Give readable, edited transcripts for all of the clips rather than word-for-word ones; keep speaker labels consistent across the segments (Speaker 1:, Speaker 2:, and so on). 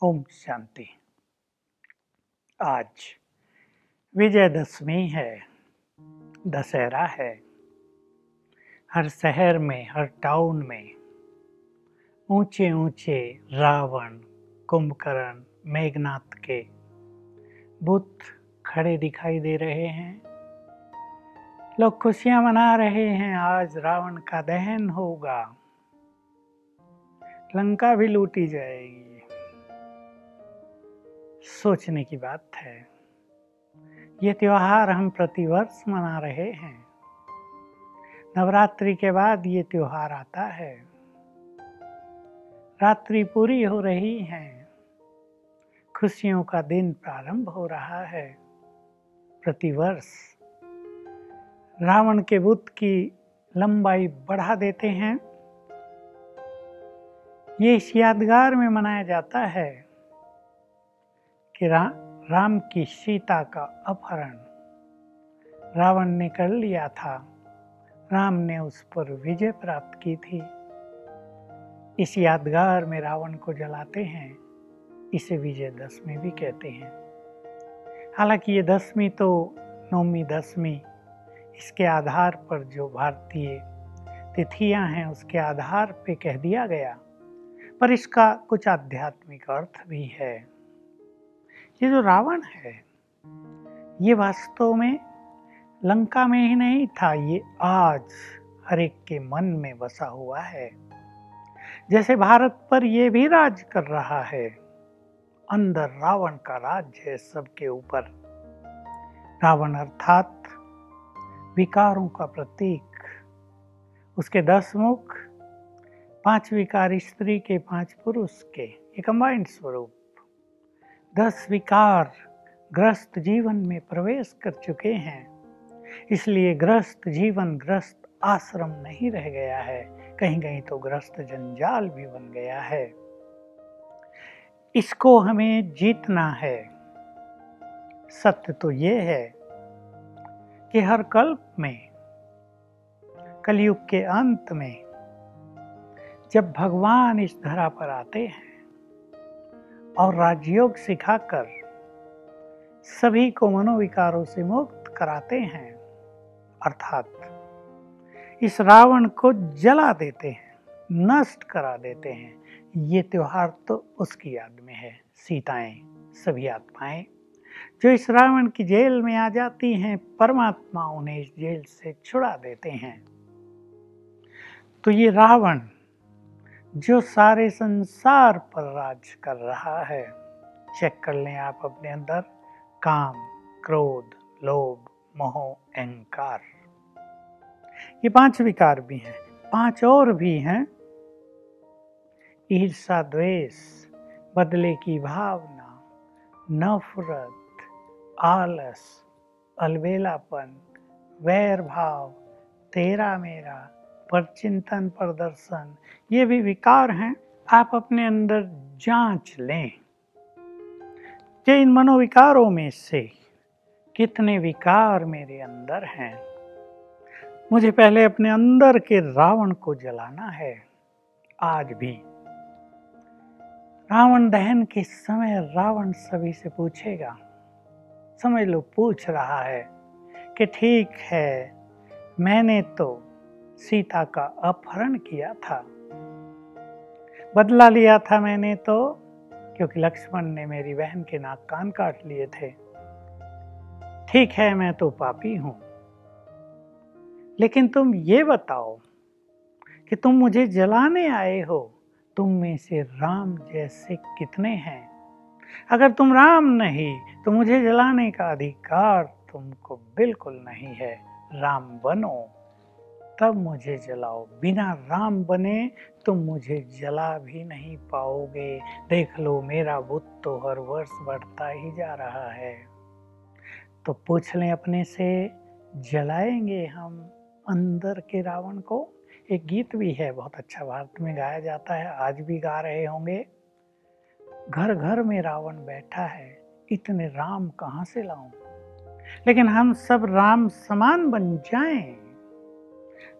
Speaker 1: ओम शांति। आज विजयदशमी है, दशहरा है। हर शहर में, हर टाउन में ऊंचे ऊंचे रावण, कुंभकर्ण, मेघनाथ के बुत खड़े दिखाई दे रहे हैं। लोग खुशियां मना रहे हैं, आज रावण का दहन होगा, लंका भी लूटी जाएगी। सोचने की बात है, ये त्योहार हम प्रतिवर्ष मना रहे हैं। नवरात्रि के बाद ये त्योहार आता है। रात्रि पूरी हो रही है, खुशियों का दिन प्रारंभ हो रहा है। प्रतिवर्ष रावण के बुत की लंबाई बढ़ा देते हैं। ये इस यादगार में मनाया जाता है कि राम की सीता का अपहरण रावण ने कर लिया था। राम ने उस पर विजय प्राप्त की थी। इस यादगार में रावण को जलाते हैं। इसे विजयदशमी भी कहते हैं। हालांकि ये दशमी तो नवमी दशमी, इसके आधार पर जो भारतीय तिथियां हैं उसके आधार पे कह दिया गया, पर इसका कुछ आध्यात्मिक अर्थ भी है। ये जो रावण है, ये वास्तव में लंका में ही नहीं था, ये आज हर एक के मन में बसा हुआ है। जैसे भारत पर ये भी राज कर रहा है, अंदर रावण का राज्य है सबके ऊपर। रावण अर्थात विकारों का प्रतीक। उसके 10 मुख, 5 विकार स्त्री के, 5 पुरुष के, ये कंबाइंड स्वरूप 10 विकार ग्रस्त जीवन में प्रवेश कर चुके हैं। इसलिए ग्रस्त जीवन, ग्रस्त आश्रम नहीं रह गया है, कहीं कहीं तो ग्रस्त जंजाल भी बन गया है। इसको हमें जीतना है। सत्य तो ये है कि हर कल्प में, कलयुग के अंत में, जब भगवान इस धरा पर आते हैं और राजयोग सिखाकर सभी को मनोविकारों से मुक्त कराते हैं, अर्थात इस रावण को जला देते हैं, नष्ट करा देते हैं, ये त्योहार तो उसकी याद में है। सीताएं, सभी आत्माएं जो इस रावण की जेल में आ जाती हैं, परमात्मा उन्हें इस जेल से छुड़ा देते हैं। तो ये रावण जो सारे संसार पर राज कर रहा है, चेक कर लें आप अपने अंदर। काम, क्रोध, लोभ, मोह, अहंकार, ये 5 विकार भी हैं। 5 और भी हैं। ईर्ष्या, द्वेष, बदले की भावना, नफरत, आलस, अलबेलापन, वैर भाव, तेरा मेरा, परचिंतन, प्रदर्शन, ये भी विकार हैं। आप अपने अंदर जांच लें कि इन मनोविकारों में से कितने विकार मेरे अंदर हैं। मुझे पहले अपने अंदर के रावण को जलाना है। आज भी रावण दहन के समय रावण सभी से पूछेगा, समझ लो पूछ रहा है कि ठीक है, मैंने तो सीता का अपहरण किया था, बदला लिया था मैंने तो, क्योंकि लक्ष्मण ने मेरी बहन के नाक कान काट लिए थे। ठीक है, मैं तो पापी हूं, लेकिन तुम ये बताओ कि तुम मुझे जलाने आए हो, तुम में से राम जैसे कितने हैं? अगर तुम राम नहीं तो मुझे जलाने का अधिकार तुमको बिल्कुल नहीं है। राम बनो तब मुझे जलाओ, बिना राम बने तुम मुझे जला भी नहीं पाओगे। देख लो, मेरा बुत तो हर वर्ष बढ़ता ही जा रहा है। तो पूछ लें अपने से, जलाएंगे हम अंदर के रावण को? एक गीत भी है, बहुत अच्छा, भारत में गाया जाता है, आज भी गा रहे होंगे। घर घर में रावण बैठा है, इतने राम कहाँ से लाऊं? लेकिन हम सब राम समान बन जाएं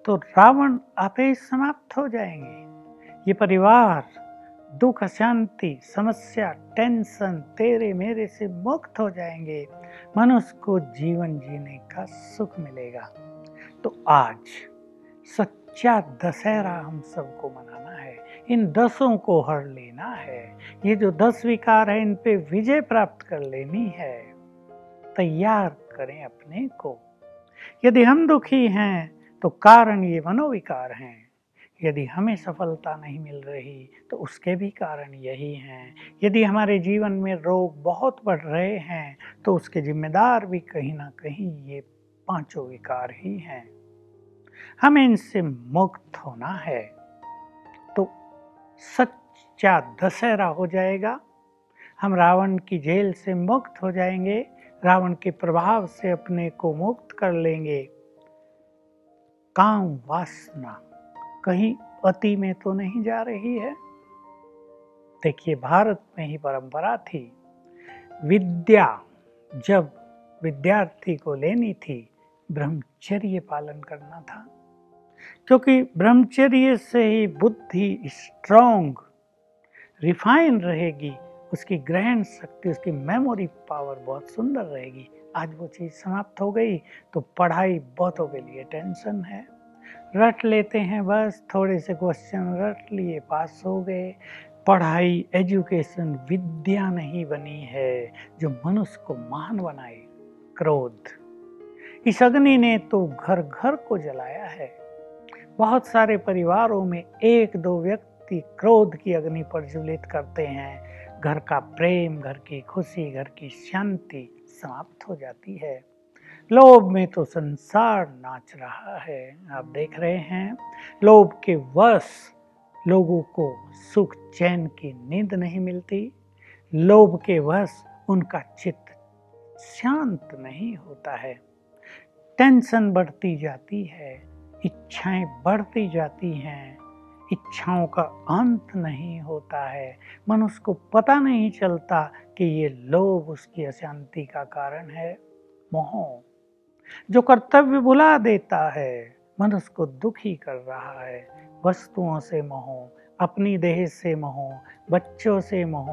Speaker 1: तो रावण आपे ही समाप्त हो जाएंगे। ये परिवार दुख, अशांति, समस्या, टेंशन तेरे मेरे से मुक्त हो जाएंगे, मनुष्य को जीवन जीने का सुख मिलेगा। तो आज सच्चा दशहरा हम सबको मनाना है, इन 10 को हर लेना है। ये जो 10 विकार है इन पे विजय प्राप्त कर लेनी है। तैयार करें अपने को। यदि हम दुखी हैं तो कारण ये मनोविकार हैं। यदि हमें सफलता नहीं मिल रही तो उसके भी कारण यही हैं। यदि हमारे जीवन में रोग बहुत बढ़ रहे हैं तो उसके जिम्मेदार भी कहीं ना कहीं ये 5 विकार ही हैं। हमें इनसे मुक्त होना है तो सच्चा दशहरा हो जाएगा। हम रावण की जेल से मुक्त हो जाएंगे, रावण के प्रभाव से अपने को मुक्त कर लेंगे। काम वासना कहीं अति में तो नहीं जा रही है। देखिए, भारत में ही परंपरा थी, विद्या जब विद्यार्थी को लेनी थी ब्रह्मचर्य पालन करना था, क्योंकि ब्रह्मचर्य से ही बुद्धि स्ट्रॉन्ग रिफाइन रहेगी, उसकी ग्रहण शक्ति, उसकी मेमोरी पावर बहुत सुंदर रहेगी। आज वो चीज़ समाप्त हो गई तो पढ़ाई बहुतों के लिए टेंशन है। रट लेते हैं, बस थोड़े से क्वेश्चन रट लिए, पास हो गए। पढ़ाई, एजुकेशन विद्या नहीं बनी है जो मनुष्य को महान बनाए। क्रोध, इस अग्नि ने तो घर घर को जलाया है। बहुत सारे परिवारों में 1-2 व्यक्ति क्रोध की अग्नि प्रज्वलित करते हैं, घर का प्रेम, घर की खुशी, घर की शांति समाप्त हो जाती है। लोभ में तो संसार नाच रहा है, आप देख रहे हैं। लोभ के वश लोगों को सुख चैन की नींद नहीं मिलती, लोभ के वश उनका चित्त शांत नहीं होता है। टेंशन बढ़ती जाती है, इच्छाएं बढ़ती जाती हैं, इच्छाओं का अंत नहीं होता है। मनुष्य को पता नहीं चलता कि ये लोभ उसकी अशांति का कारण है। मोह जो कर्तव्य भुला देता है, मनुष्य को दुखी कर रहा है। वस्तुओं से मोह, अपनी देह से मोह, बच्चों से मोह,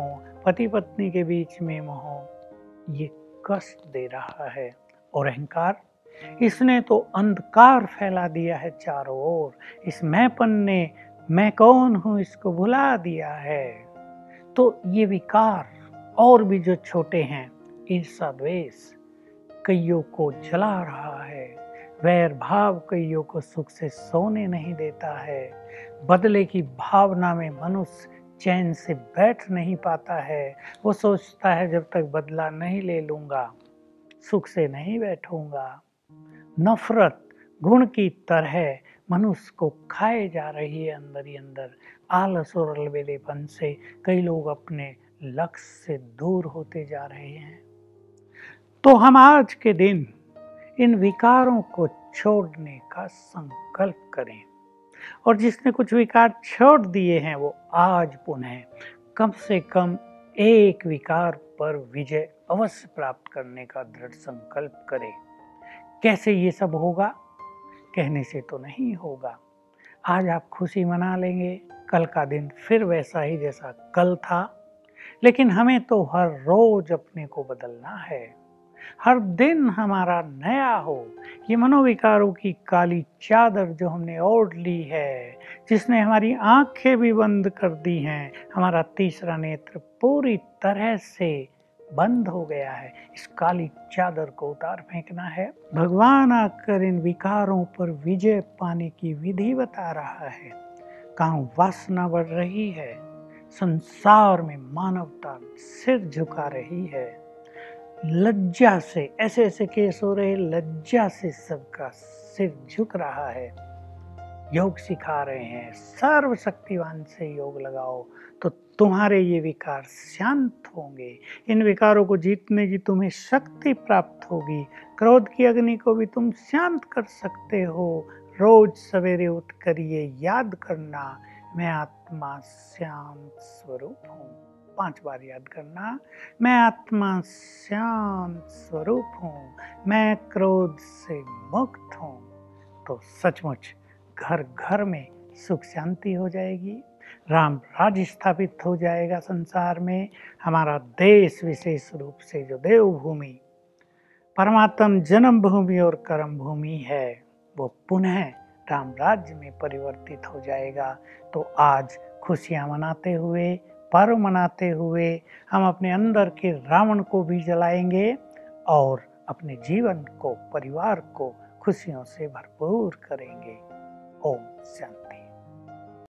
Speaker 1: पति पत्नी के बीच में मोह, ये कष्ट दे रहा है। और अहंकार, इसने तो अंधकार फैला दिया है चारों ओर। इस मैंपन ने मैं कौन हूं इसको भुला दिया है। तो ये विकार और भी जो छोटे हैं, ईर्ष्या, द्वेष कईयों को जला रहा है। वैर भाव कईयों को सुख से सोने नहीं देता है। बदले की भावना में मनुष्य चैन से बैठ नहीं पाता है। वो सोचता है जब तक बदला नहीं ले लूंगा सुख से नहीं बैठूंगा। नफरत गुण की तरह मनुष्य को खाए जा रही है अंदर ही अंदर। आलस और अलबेलेपन से कई लोग अपने लक्ष्य से दूर होते जा रहे हैं। तो हम आज के दिन इन विकारों को छोड़ने का संकल्प करें, और जिसने कुछ विकार छोड़ दिए हैं वो आज पुनः कम से कम एक विकार पर विजय अवश्य प्राप्त करने का दृढ़ संकल्प करें। कैसे ये सब होगा? कहने से तो नहीं होगा। आज आप खुशी मना लेंगे, कल का दिन फिर वैसा ही जैसा कल था। लेकिन हमें तो हर रोज अपने को बदलना है, हर दिन हमारा नया हो। ये मनोविकारों की काली चादर जो हमने ओढ़ ली है, जिसने हमारी आंखें भी बंद कर दी हैं, हमारा तीसरा नेत्र पूरी तरह से बंद हो गया है, इस काली चादर को उतार फेंकना है। भगवान आकर इन विकारों पर विजय पाने की विधि बता रहा है। काम वासना बढ़ रही है, संसार में मानवता सिर झुका रही है। लज्जा से ऐसे ऐसे केस हो रहे, लज्जा से सबका सिर झुक रहा है। योग सिखा रहे हैं, सर्वशक्तिवान से योग लगाओ तो तुम्हारे ये विकार शांत होंगे। इन विकारों को जीतने की तुम्हें शक्ति प्राप्त होगी। क्रोध की अग्नि को भी तुम शांत कर सकते हो। रोज सवेरे उठ कर ये याद करना, मैं आत्मा शांत स्वरूप हूँ। 5 बार याद करना, मैं आत्मा शांत स्वरूप हूँ, मैं क्रोध से मुक्त हूँ। तो सचमुच घर घर में सुख शांति हो जाएगी। राम राज्य स्थापित हो जाएगा संसार में। हमारा देश विशेष रूप से जो देवभूमि, परमात्म जन्म भूमि और कर्म भूमि है, वो पुनः राम राज्य में परिवर्तित हो जाएगा। तो आज खुशियां मनाते हुए, पर्व मनाते हुए हम अपने अंदर के रावण को भी जलाएंगे और अपने जीवन को, परिवार को खुशियों से भरपूर करेंगे। ओम शांति।